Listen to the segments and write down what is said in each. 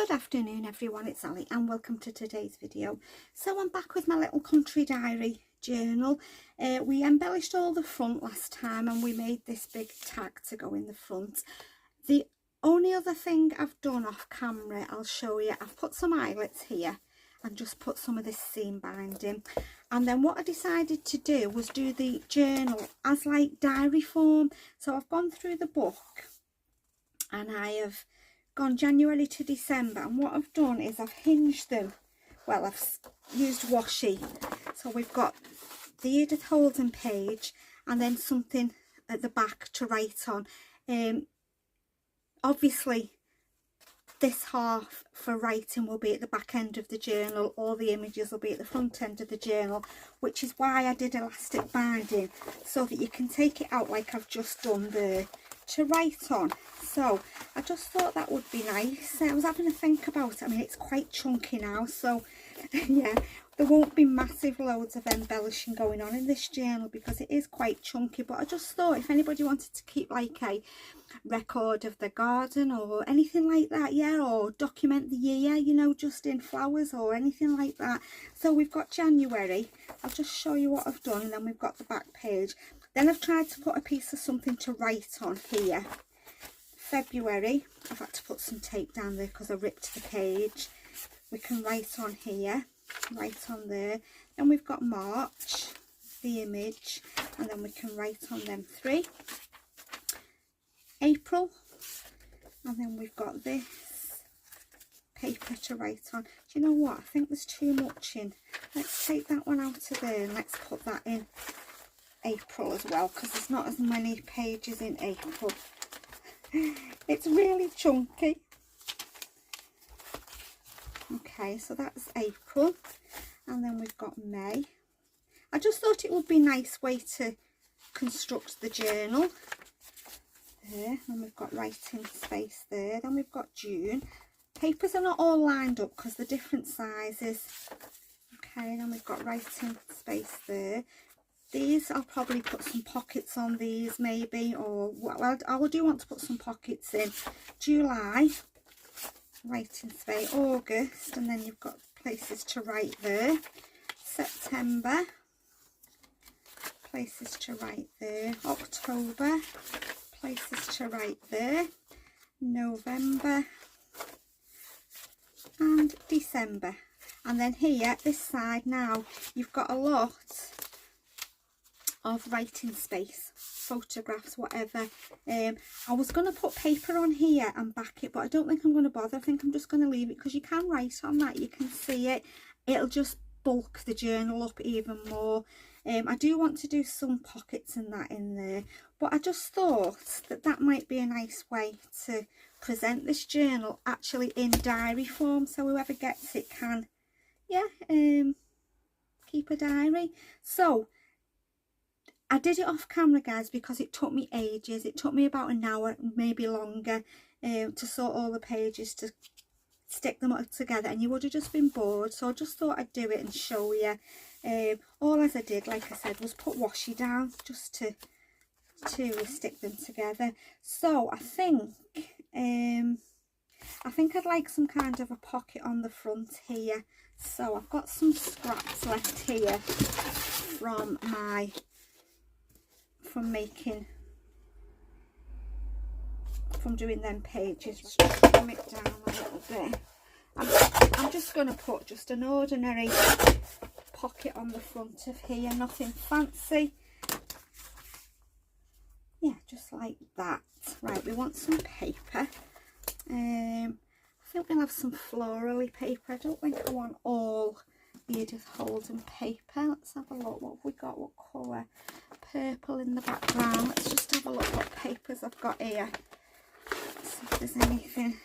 Good afternoon everyone, it's Ali and welcome to today's video. So I'm back with my little country diary journal. We embellished all the front last time and we made this big tag to go in the front. The only other thing I've done off camera, I'll show you, I've put some eyelets here and just put some of this seam binding. And then what I decided to do was do the journal as like diary form. So I've gone through the book and I have gone January to December, and what I've done is I've hinged them. Well, I've used washi, so we've got the Edith Holden page and then something at the back to write on. Obviously this half for writing will be at the back end of the journal, all the images will be at the front end of the journal, which is why I did elastic binding, so that you can take it out like I've just done there to write on. So I just thought that would be nice. I was having a think about it. I mean, it's quite chunky now, so yeah, there won't be massive loads of embellishing going on in this journal because it is quite chunky. But I just thought if anybody wanted to keep like a record of the garden or anything like that, yeah, or document the year, you know, just in flowers or anything like that. So we've got January. I'll just show you what I've done, and then we've got the back page. Then I've tried to put a piece of something to write on here. February, I've had to put some tape down there because I ripped the page. We can write on here, write on there. Then we've got March, the image, and then we can write on them three. April, and then we've got this paper to write on. Do you know what? I think there's too much in. Let's take that one out of there and let's put that in April as well, because there's not as many pages in April. It's really chunky. Okay, so that's April, and then we've got May. I just thought it would be a nice way to construct the journal. There, and we've got writing space there. Then we've got June. Papers are not all lined up because they're different sizes. Okay, then we've got writing space there. These, I'll probably put some pockets on these maybe, or well, I do want to put some pockets in. July, writing space. August, and then you've got places to write there. September, places to write there. October, places to write there. November and December. And then here, this side now, you've got a lot of writing space, photographs, whatever. I was going to put paper on here and back it, but I don't think I'm going to bother. I think I'm just going to leave it because you can write on that, you can see it. It'll just bulk the journal up even more. I do want to do some pockets and that in there, but I just thought that that might be a nice way to present this journal actually in diary form, so whoever gets it can, yeah, keep a diary. So I did it off camera, guys, because it took me ages. It took me about an hour, maybe longer, to sort all the pages, to stick them all together, and you would have just been bored. So I just thought I'd do it and show you. All as I did, like I said, was put washi down just to stick them together. So I think I'd like some kind of a pocket on the front here. So I've got some scraps left here from doing them pages. Just trim it down a little bit. I'm just going to put just an ordinary pocket on the front of here, nothing fancy. Yeah, just like that. Right, we want some paper. I think we'll have some florally paper. I don't think I want all the Edith Holden paper. Let's have a look. What have we got? What colour? Purple in the background. Let's just have a look what papers I've got here. See if there's anything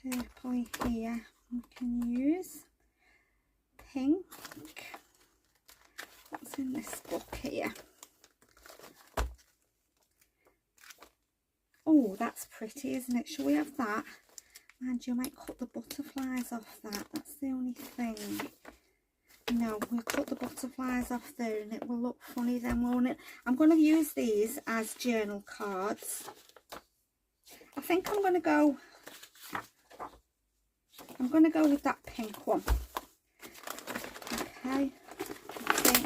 purpley here we can use. Pink. What's in this book here? Oh, that's pretty, isn't it? Shall we have that? And you might cut the butterflies off that. That's the only thing. No, we'll cut the butterflies off there and it will look funny then, won't it? I'm going to use these as journal cards. I think I'm going to go I'm going to go with that pink one. Okay,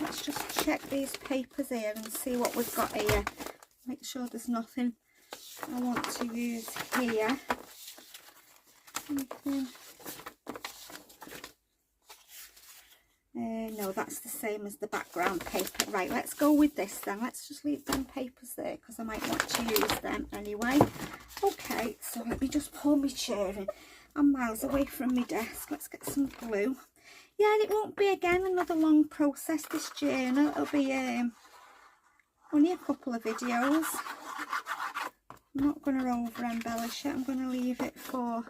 let's just check these papers here and see what we've got here. Make sure there's nothing I want to use here. No, that's the same as the background paper. Right, let's go with this then. Let's just leave them papers there because I might want to use them anyway. Okay, so let me just pull my chair in. I'm miles away from my desk. Let's get some glue. Yeah, and it won't be again another long process, this journal. It'll be only a couple of videos. I'm not going to over embellish it. I'm going to leave it for,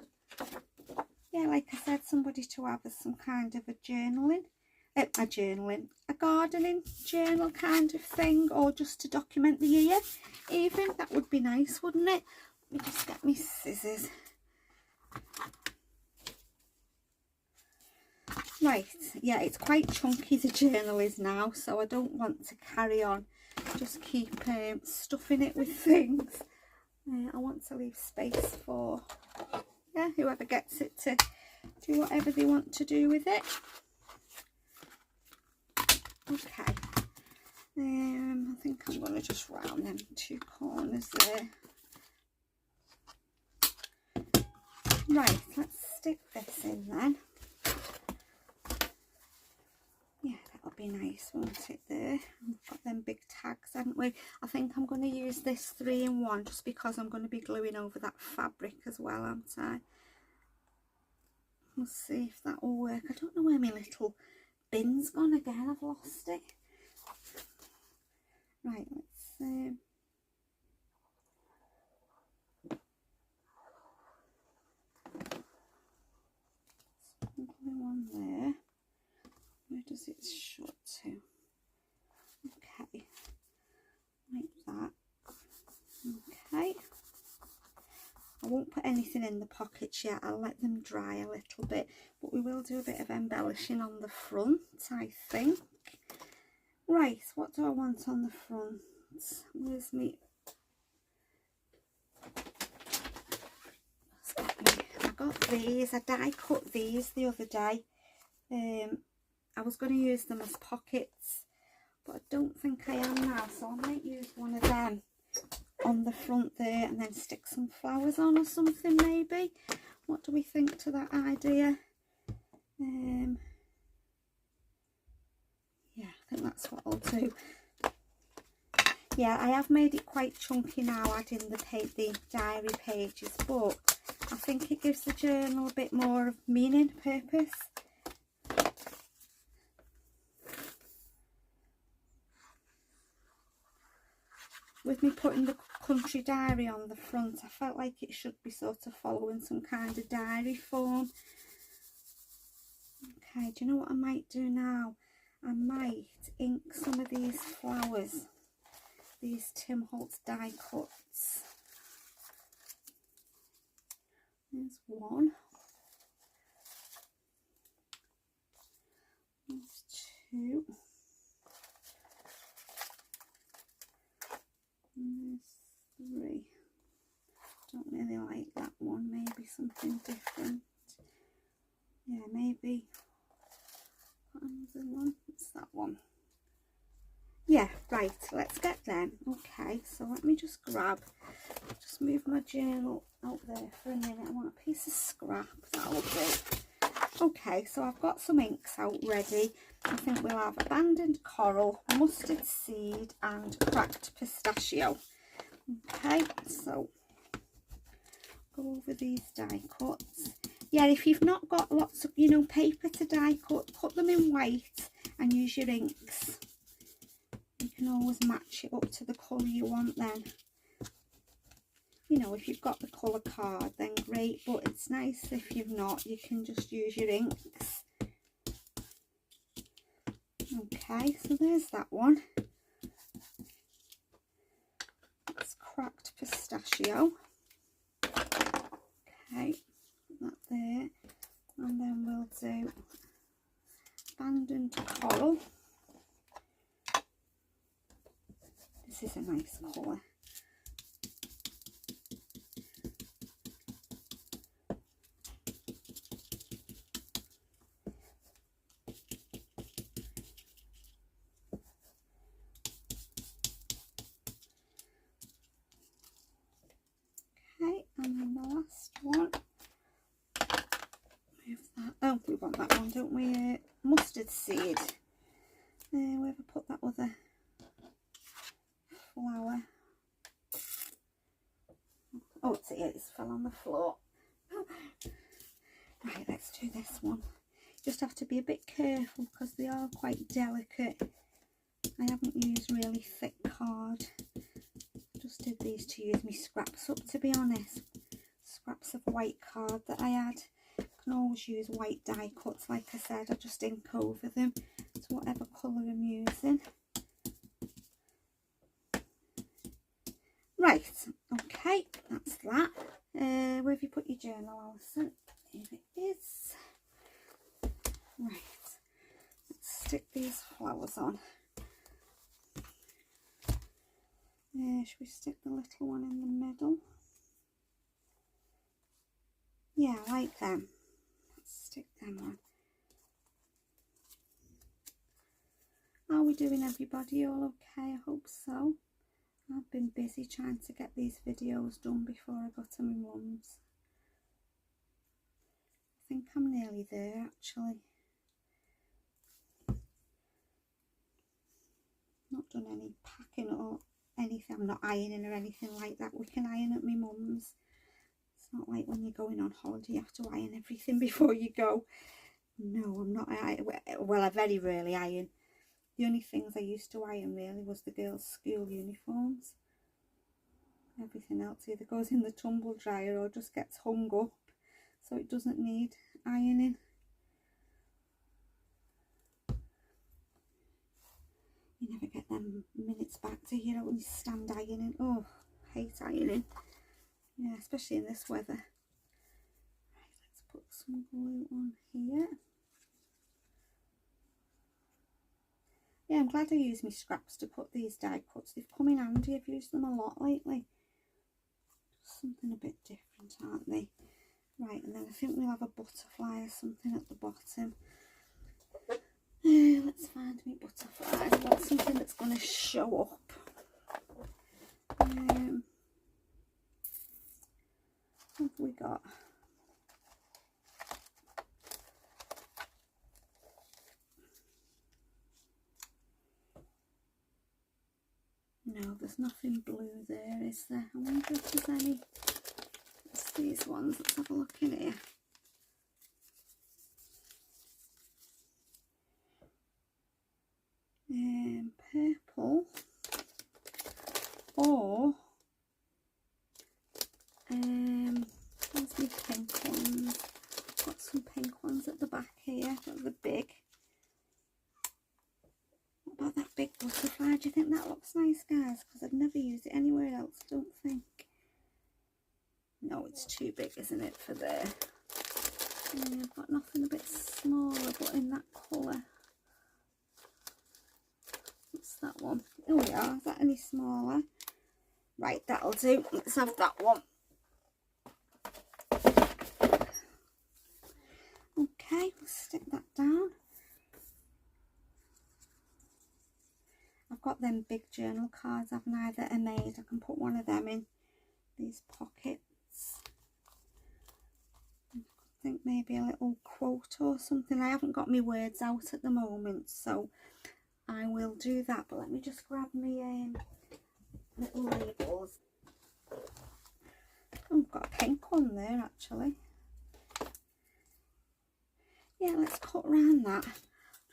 yeah, like I said, somebody to have as some kind of a gardening journal kind of thing, or just to document the year even. That would be nice, wouldn't it? Let me just get my scissors. Right, yeah, it's quite chunky, the journal is now, so I don't want to carry on. Just keep stuffing it with things. I want to leave space for, yeah, whoever gets it to do whatever they want to do with it. Okay, I think I'm going to just round them two corners there. Right, let's stick this in then. Yeah, that'll be nice, won't it, there? We've got them big tags, haven't we? I think I'm going to use this 3-in-1 just because I'm going to be gluing over that fabric as well, aren't I? We'll see if that will work. I don't know where my little bin's gone again. I've lost it. Right, let's glue on there. Where does it shut to? Okay, like that. Okay, I won't put anything in the pockets yet. I'll let them dry a little bit, but we will do a bit of embellishing on the front, I think. Right, what do I want on the front? Where's me? I got these. I die cut these the other day. I was going to use them as pockets, but I don't think I am now, so I might use one of them on the front there and then stick some flowers on or something maybe. What do we think to that idea? Yeah, I think that's what I'll do. Yeah, I have made it quite chunky now, adding the diary pages, but I think it gives the journal a bit more of meaning, purpose. With me putting the country diary on the front, I felt like it should be sort of following some kind of diary form. Okay, do you know what I might do now? I might ink some of these flowers, these Tim Holtz die cuts. There's one. There's two. And there's three. Don't really like that one. Maybe something different. Yeah, maybe another one. What's that one? Yeah, right, let's get them. Okay, so let me just move my journal out there for a minute. I want a piece of scrap, that'll do. Okay, so I've got some inks out ready. I think we'll have abandoned coral, mustard seed and cracked pistachio. Okay, so go over these die cuts. Yeah, if you've not got lots of, paper to die cut them in white and use your inks. You can always match it up to the colour you want then. If you've got the colour card, then great, but it's nice if you've not, you can just use your inks. Okay, so there's that one. That's cracked pistachio. Okay, put that there. And then we'll do abandoned coral. This is a nice colour. want that one, don't we? Mustard seed. Where have I put that other flower? Oh, it's fell on the floor. Right, let's do this one. Just have to be a bit careful because they are quite delicate. I haven't used really thick card. Just did these to use my scraps up, to be honest. Scraps of white card that I had. I can always use white die cuts, like I said. I just ink over them to whatever colour I'm using. Right, okay, that's that. Where have you put your journal, Alison? Here it is. Right, let's stick these flowers on. Should we stick the little one in the middle? Yeah, I like them. Let's stick them on. Are we doing everybody all okay? I hope so. I've been busy trying to get these videos done before I got to my mum's. I think I'm nearly there actually. Not done any packing or anything. I'm not ironing or anything like that. We can iron at my mum's. It's not like when you're going on holiday you have to iron everything before you go. No, I'm not. Well, I very rarely iron. The only things I used to iron really was the girls' school uniforms. Everything else either goes in the tumble dryer or just gets hung up, so it doesn't need ironing. You never get them minutes back, do you? When you stand ironing. Oh, I hate ironing. Yeah, especially in this weather. Right, let's put some glue on here. Yeah, I'm glad I used my scraps to put these die cuts. They've come in handy. I've used them a lot lately. Something a bit different, aren't they? Right, and then I think we'll have a butterfly or something at the bottom. Let's find me butterfly. I want something that's going to show up. What have we got? No, there's nothing blue there, is there? I wonder if there's any. It's these ones. Let's have a look in here. Purple or where's my pink ones? Got some pink ones at the back here. Got the big. What about that big butterfly? Do you think that looks nice, guys? Because I've never used it anywhere else, I don't think. No, it's too big, isn't it, for there? I've got nothing a bit smaller, but in that colour. What's that one? Oh yeah, is that any smaller? Right, that'll do. Let's have that one. Okay, we'll stick that down. I've got them big journal cards, haven't I, that are made. I can put one of them in these pockets. I think maybe a little quote or something. I haven't got my words out at the moment, so I will do that. But let me just grab my little labels. Oh, I've got a pink one there actually. Yeah, let's cut round that.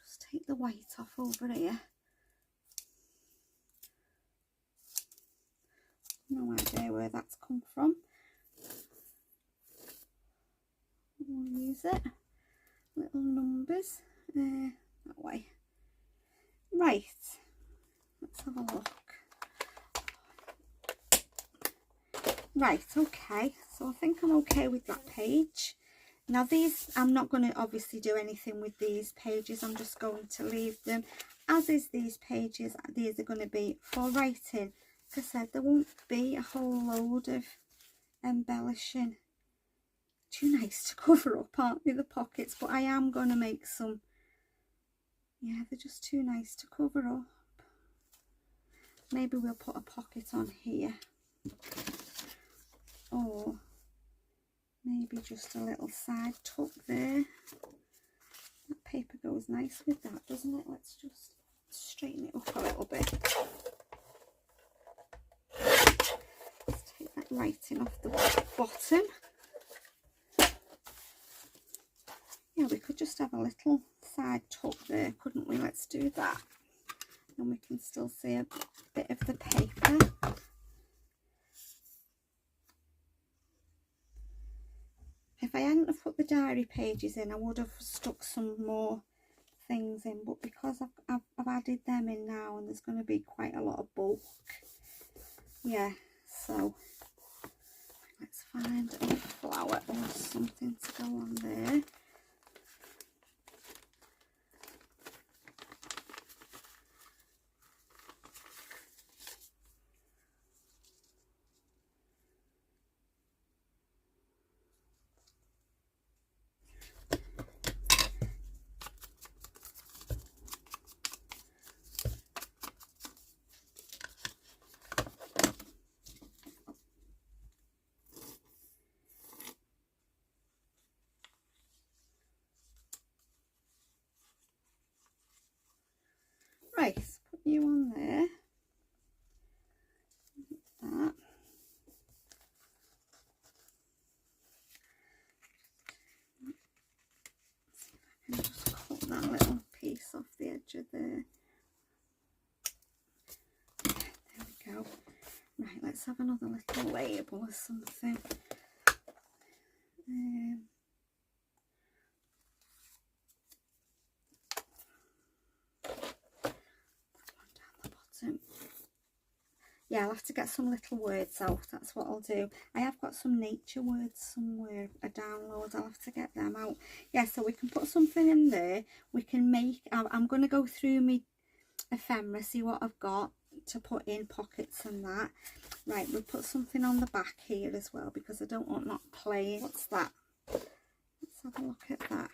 Just take the white off over here. No idea where that's come from. We'll use it. Little numbers that way. Right, let's have a look. Right, okay, so I think I'm okay with that page. Now these, I'm not going to obviously do anything with these pages. I'm just going to leave them as is. These pages, these are going to be for writing. Like I said, there won't be a whole load of embellishing. Too nice to cover up, aren't they, the pockets? But I am going to make some. Yeah, they're just too nice to cover up. Maybe we'll put a pocket on here. Or maybe just a little side tuck there. That paper goes nice with that, doesn't it? Let's just straighten it up a little bit. Let's take that writing off the bottom. Yeah, we could just have a little side tuck there, couldn't we? Let's do that. And we can still see a bit of the paper. If I hadn't have put the diary pages in, I would have stuck some more things in, but because I've added them in now, and there's going to be quite a lot of bulk, yeah, so let's find a flower or something to go on there. Right, put you on there. Like that. See if I can just cut that little piece off the edge of there. There we go. Right, let's have another little label or something. Yeah, I'll have to get some little words out, that's what I'll do. I have got some nature words somewhere, a download, I'll have to get them out. Yeah, so we can put something in there, we can make, I'm going to go through my ephemera, see what I've got to put in pockets and that. Right, we'll put something on the back here as well, because I don't want that plain. What's that? Let's have a look at that.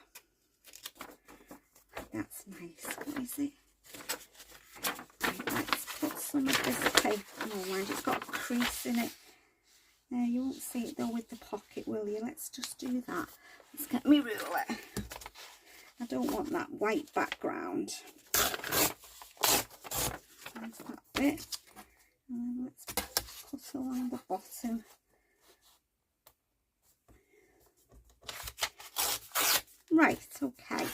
That's nice. What is it? Right, let's put some of this paper. Oh, mind, it's got a crease in it. You won't see it though with the pocket, will you? Let's just do that. Let's get me ruler. I don't want that white background. There's that bit. And then let's cut along the bottom. Right, okay.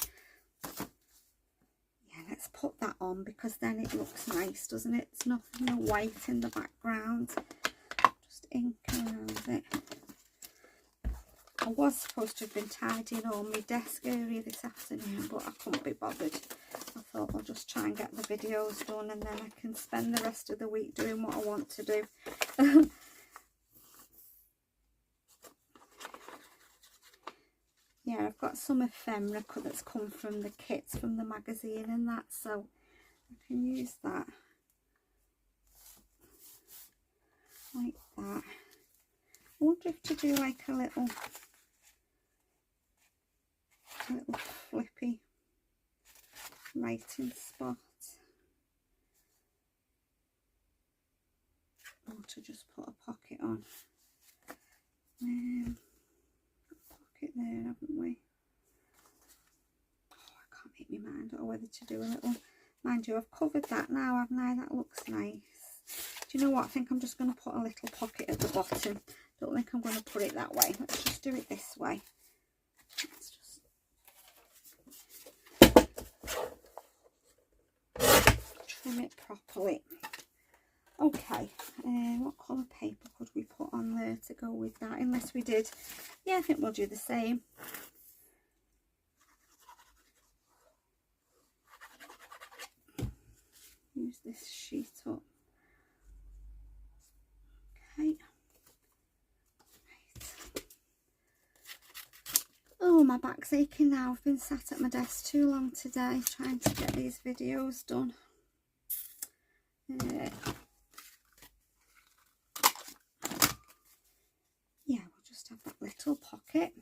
Yeah, let's put that on because then it looks nice, doesn't it? It's nothing, no white in the background. Just ink around it. I was supposed to have been tidying all my desk area this afternoon, but I couldn't be bothered. I thought I'll just try and get the videos done and then I can spend the rest of the week doing what I want to do. Yeah, I've got some ephemera that's come from the kits from the magazine and that, so I can use that like that. I wonder if to do like a little flippy writing spot, or to just put a pocket on. Pocket there, haven't we? Oh, I can't make my mind up whether to do a little. Mind you, I've covered that now, haven't I? That looks nice. Do you know what? I think I'm just going to put a little pocket at the bottom. Don't think I'm going to put it that way. Let's just do it this way. Let's just trim it properly. Okay, what colour paper could we put on there to go with that? Unless we did, yeah, I think we'll do the same. Use this sheet up. Okay. Right. Oh, my back's aching now. I've been sat at my desk too long today trying to get these videos done. Yeah, we'll just have that little pocket.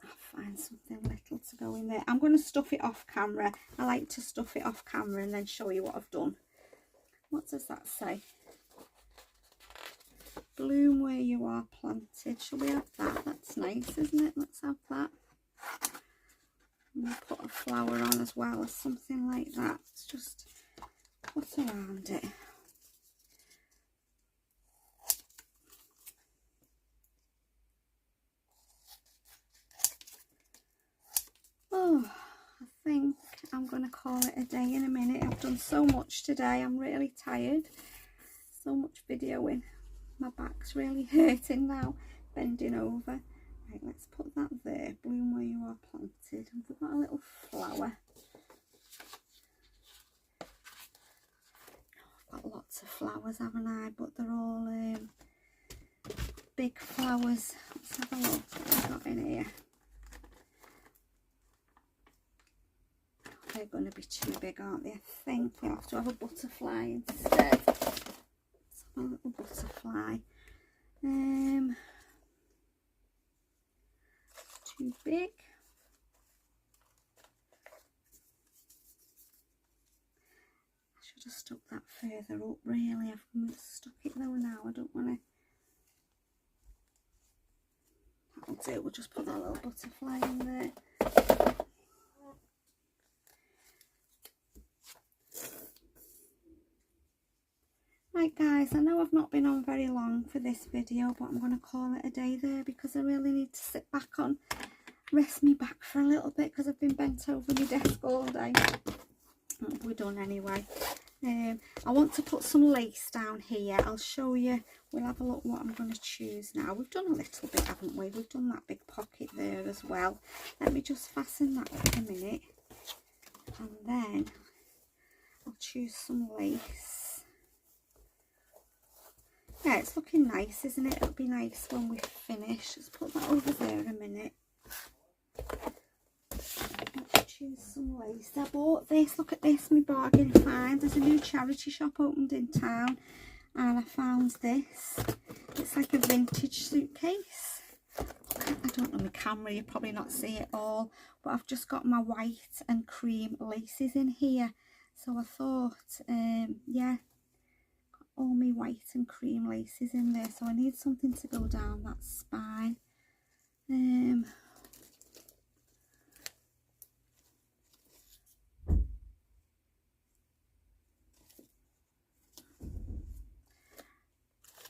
I'll find something little to go in there. I'm going to stuff it off camera. I like to stuff it off camera and then show you what I've done. What does that say? bloom where you are planted. Shall we have that? That's nice, isn't it? Let's have that. And we'll put a flower on as well, or something like that. Let's just put around it. Oh, I think I'm going to call it a day in a minute. I've done so much today. I'm really tired. So much videoing. My back's really hurting now, bending over. Right, let's put that there. Bloom where you are planted. And we've got a little flower. I've got lots of flowers, haven't I? But they're all big flowers. Let's have a look what I've got in here. They're going to be too big, aren't they? I think we'll have to have a butterfly instead. Let's have a little butterfly. Too big. I should have stuck that further up, really. I've stuck it though now. I don't want to. That'll do. We'll just put that little butterfly in there. Right guys, I know I've not been on very long for this video, but I'm going to call it a day there because I really need to sit back on, rest me back for a little bit because I've been bent over my desk all day. We're done anyway. I want to put some lace down here. I'll show you. We'll have a look what I'm going to choose now. We've done a little bit, haven't we? We've done that big pocket there as well. Let me just fasten that up a minute. And then I'll choose some lace. Yeah, it's looking nice, isn't it? It'll be nice when we finish. Let's put that over there a minute. Let's choose some lace. I bought this. Look at this, my bargain find. There's a new charity shop opened in town and I found this. It's like a vintage suitcase. I don't know my camera, you probably not see it all, but I've just got my white and cream laces in here. So I thought, yeah, all my white and cream laces in there, so I need something to go down that spine.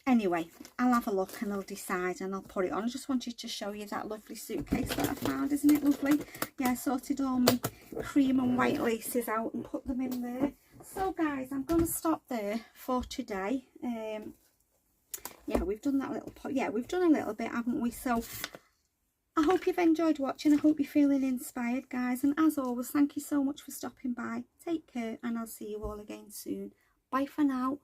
Anyway, I'll have a look and I'll decide and I'll put it on. I just wanted to show you that lovely suitcase that I found. Isn't it lovely? Yeah, I sorted all my cream and white laces out and put them in there. So guys, I'm going to stop there for today. Yeah, we've done that little pot. Yeah, we've done a little bit, haven't we? So I hope you've enjoyed watching. I hope you're feeling inspired, guys. And as always, thank you so much for stopping by. Take care and I'll see you all again soon. Bye for now.